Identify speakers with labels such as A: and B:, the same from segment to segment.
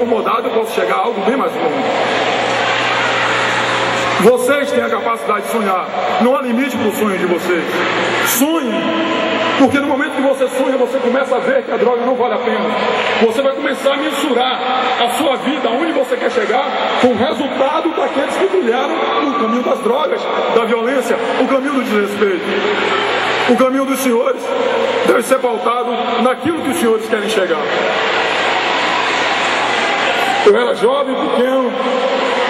A: acomodado, eu posso chegar a algo bem mais longe. Vocês têm a capacidade de sonhar. Não há limite para o sonho de vocês. Sonhem, porque no momento que você sonha, você começa a ver que a droga não vale a pena. Você vai começar a mensurar a sua vida, aonde você quer chegar, com o resultado daqueles que trilharam o caminho das drogas, da violência, o caminho do desrespeito. O caminho dos senhores deve ser pautado naquilo que os senhores querem chegar. Eu era jovem, pequeno,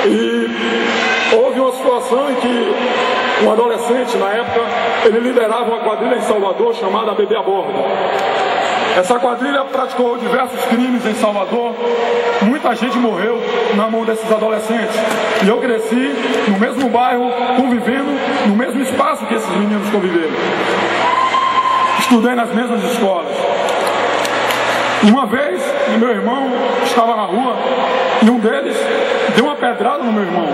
A: e houve uma situação em que um adolescente, na época, ele liderava uma quadrilha em Salvador chamada Bebê a Bordo. Essa quadrilha praticou diversos crimes em Salvador, muita gente morreu na mão desses adolescentes. E eu cresci no mesmo bairro, convivendo no mesmo espaço que esses meninos conviveram. Estudei nas mesmas escolas. E uma vez, meu irmão estava na rua e um deles deu uma pedrada no meu irmão.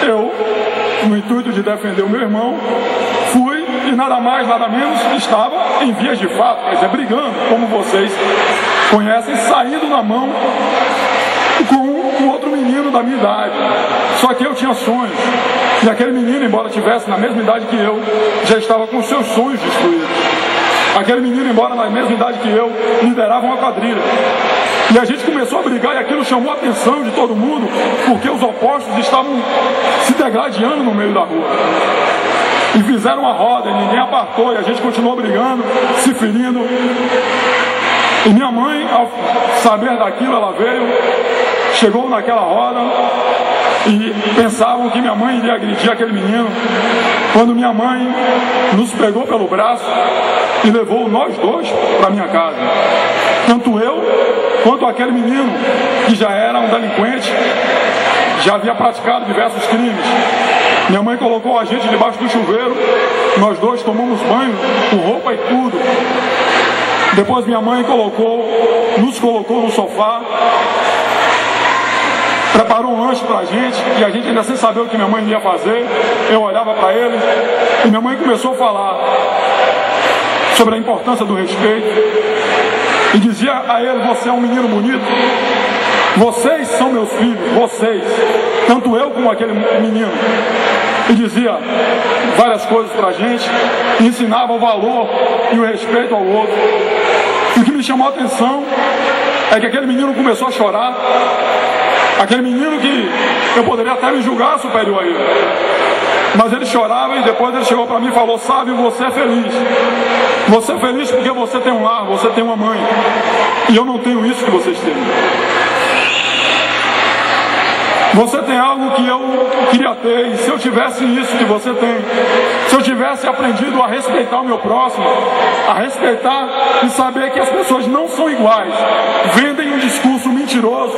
A: Eu, no intuito de defender o meu irmão, fui e nada mais, nada menos, estava em vias de fato, quer dizer, brigando, como vocês conhecem, saindo na mão com um outro menino da minha idade. Só que eu tinha sonhos. E aquele menino, embora tivesse na mesma idade que eu, já estava com seus sonhos destruídos. Aquele menino, embora na mesma idade que eu, liderava uma quadrilha. E a gente começou a brigar e aquilo chamou a atenção de todo mundo, porque os opostos estavam se degladiando no meio da rua. E fizeram uma roda e ninguém apartou, e a gente continuou brigando, se ferindo. E minha mãe, ao saber daquilo, ela veio, chegou naquela roda e pensavam que minha mãe iria agredir aquele menino. Quando minha mãe nos pegou pelo braço e levou nós dois para minha casa. Tanto eu quanto aquele menino, que já era um delinquente, já havia praticado diversos crimes. Minha mãe colocou a gente debaixo do chuveiro, nós dois tomamos banho com roupa e tudo. Depois minha mãe nos colocou no sofá, preparou um lanche pra gente, e a gente ainda sem saber o que minha mãe ia fazer. Eu olhava para ele e minha mãe começou a falar sobre a importância do respeito e dizia a ele: você é um menino bonito, vocês são meus filhos, vocês, tanto eu como aquele menino. E dizia várias coisas pra gente, e ensinava o valor e o respeito ao outro. E o que me chamou a atenção é que aquele menino começou a chorar. Aquele menino que eu poderia até me julgar superior a ele, mas ele chorava, e depois ele chegou para mim e falou: sabe, você é feliz. Você é feliz porque você tem um lar, você tem uma mãe, e eu não tenho isso que vocês têm. Você tem algo que eu queria ter, e se eu tivesse isso que você tem, se eu tivesse aprendido a respeitar o meu próximo, a respeitar e saber que as pessoas não são iguais, vendem um discurso mentiroso,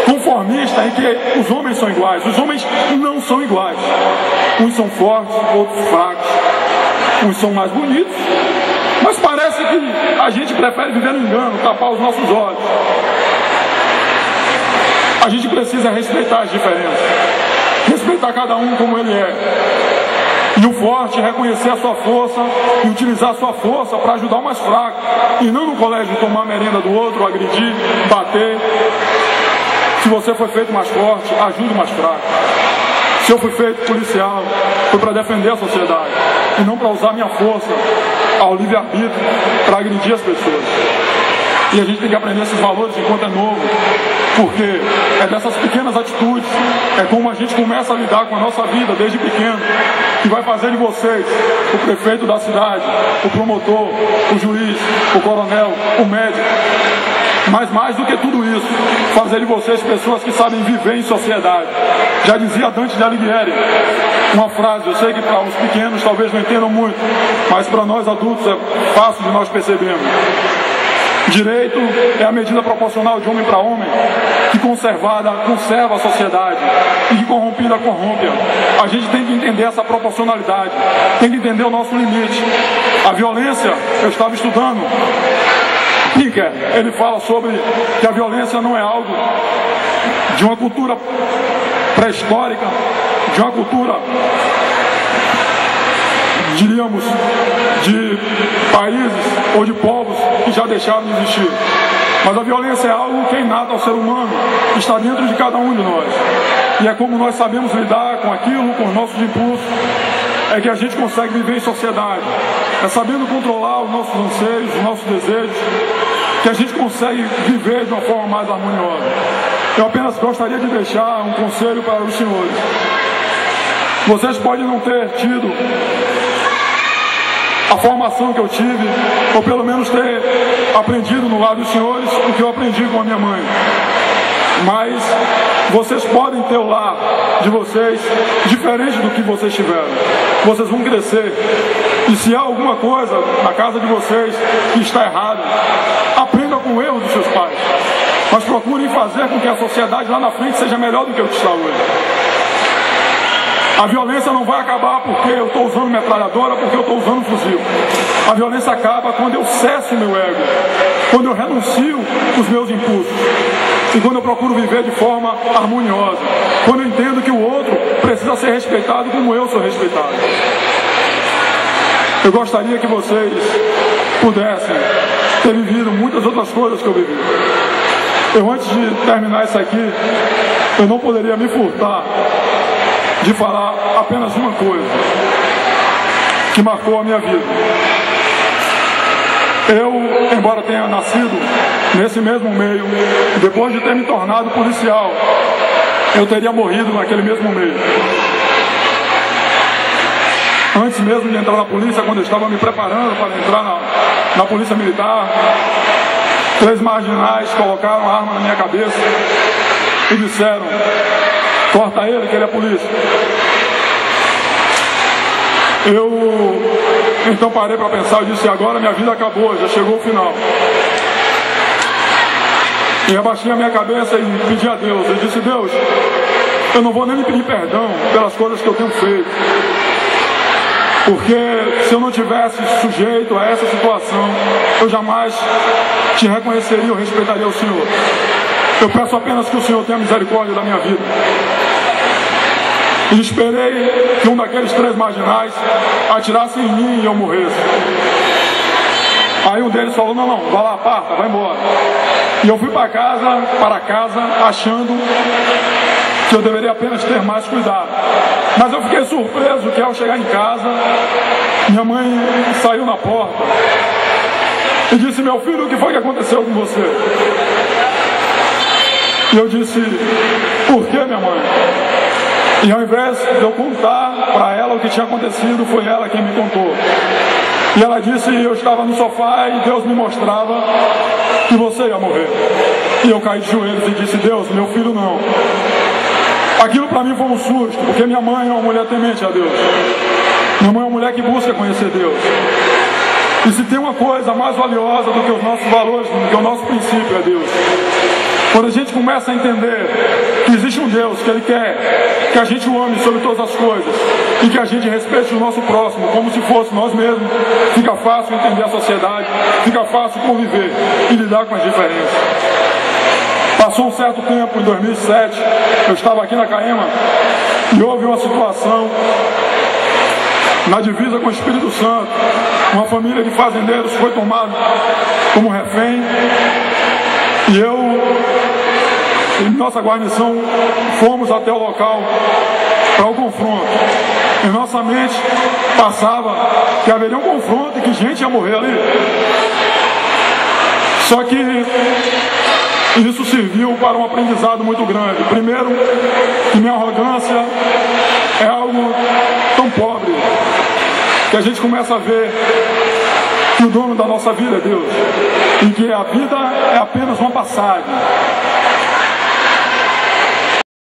A: conformista, em que os homens são iguais. Os homens não são iguais. Uns são fortes, outros fracos. Uns são mais bonitos, mas parece que a gente prefere viver no engano, tapar os nossos olhos. A gente precisa respeitar as diferenças, respeitar cada um como ele é. E o forte reconhecer a sua força e utilizar a sua força para ajudar o mais fraco. E não no colégio tomar a merenda do outro, agredir, bater. Se você foi feito mais forte, ajude o mais fraco. Se eu fui feito policial, foi para defender a sociedade e não para usar minha força ao livre-arbítrio para agredir as pessoas. E a gente tem que aprender esses valores enquanto é novo, porque é dessas pequenas atitudes, é como a gente começa a lidar com a nossa vida desde pequeno, que vai fazer de vocês o prefeito da cidade, o promotor, o juiz, o coronel, o médico. Mas mais do que tudo isso, fazer de vocês pessoas que sabem viver em sociedade. Já dizia Dante de Alighieri uma frase, eu sei que para os pequenos talvez não entendam muito, mas para nós adultos é fácil de nós percebermos. Direito é a medida proporcional de homem para homem, que conservada conserva a sociedade e que corrompida corrompe. A gente tem que entender essa proporcionalidade, tem que entender o nosso limite. A violência, eu estava estudando, Pinker, ele fala sobre que a violência não é algo de uma cultura pré-histórica, de uma cultura, diríamos, de países ou de povos que já deixaram de existir. Mas a violência é algo que é inato ao ser humano, que está dentro de cada um de nós. E é como nós sabemos lidar com aquilo, com os nossos impulsos, é que a gente consegue viver em sociedade. É sabendo controlar os nossos anseios, os nossos desejos, que a gente consegue viver de uma forma mais harmoniosa. Eu apenas gostaria de deixar um conselho para os senhores. Vocês podem não ter tido a formação que eu tive, ou pelo menos ter aprendido no lado dos senhores o que eu aprendi com a minha mãe. Mas vocês podem ter o lar de vocês diferente do que vocês tiveram. Vocês vão crescer. E se há alguma coisa na casa de vocês que está errada, aprenda com o erro dos seus pais. Mas procurem fazer com que a sociedade lá na frente seja melhor do que o que está hoje. A violência não vai acabar porque eu estou usando metralhadora, porque eu estou usando fuzil. A violência acaba quando eu cesso o meu ego, quando eu renuncio os meus impulsos e quando eu procuro viver de forma harmoniosa, quando eu entendo que o outro precisa ser respeitado como eu sou respeitado. Eu gostaria que vocês pudessem ter vivido muitas outras coisas que eu vivi. Eu, antes de terminar isso aqui, eu não poderia me furtar de falar apenas uma coisa que marcou a minha vida. Eu, embora tenha nascido nesse mesmo meio, depois de ter me tornado policial, eu teria morrido naquele mesmo meio. Antes mesmo de entrar na polícia, quando eu estava me preparando para entrar na polícia militar, 3 marginais colocaram a arma na minha cabeça e disseram: corta ele, que ele é polícia. Eu então parei para pensar e disse: agora minha vida acabou, já chegou o final. E abaixei a minha cabeça e pedi a Deus. Eu disse: Deus, eu não vou nem lhe pedir perdão pelas coisas que eu tenho feito, porque se eu não tivesse sujeito a essa situação, eu jamais te reconheceria ou respeitaria o Senhor. Eu peço apenas que o Senhor tenha misericórdia da minha vida. E esperei que um daqueles 3 marginais atirasse em mim e eu morresse. Aí um deles falou: não, vai lá, aparta, vai embora. E eu fui para casa, achando que eu deveria apenas ter mais cuidado. Mas eu fiquei surpreso que ao chegar em casa, minha mãe saiu na porta e disse: meu filho, o que foi que aconteceu com você? E eu disse: por que, minha mãe? E ao invés de eu contar para ela o que tinha acontecido, foi ela quem me contou. E ela disse: eu estava no sofá e Deus me mostrava que você ia morrer. E eu caí de joelhos e disse: Deus, meu filho não. Aquilo para mim foi um susto, porque minha mãe é uma mulher temente a Deus. Minha mãe é uma mulher que busca conhecer Deus. E se tem uma coisa mais valiosa do que os nossos valores, do que o nosso princípio, é Deus. Quando a gente começa a entender que existe um Deus, que Ele quer que a gente o ame sobre todas as coisas e que a gente respeite o nosso próximo como se fosse nós mesmos, fica fácil entender a sociedade, fica fácil conviver e lidar com as diferenças. Passou um certo tempo, em 2007, eu estava aqui na Caema e houve uma situação na divisa com o Espírito Santo. Uma família de fazendeiros foi tomada como refém e em nossa guarnição, fomos até o local para o confronto. Em nossa mente passava que haveria um confronto e que gente ia morrer ali. Só que isso serviu para um aprendizado muito grande. Primeiro, que minha arrogância é algo tão pobre que a gente começa a ver que o dono da nossa vida é Deus e que a vida é apenas uma passagem.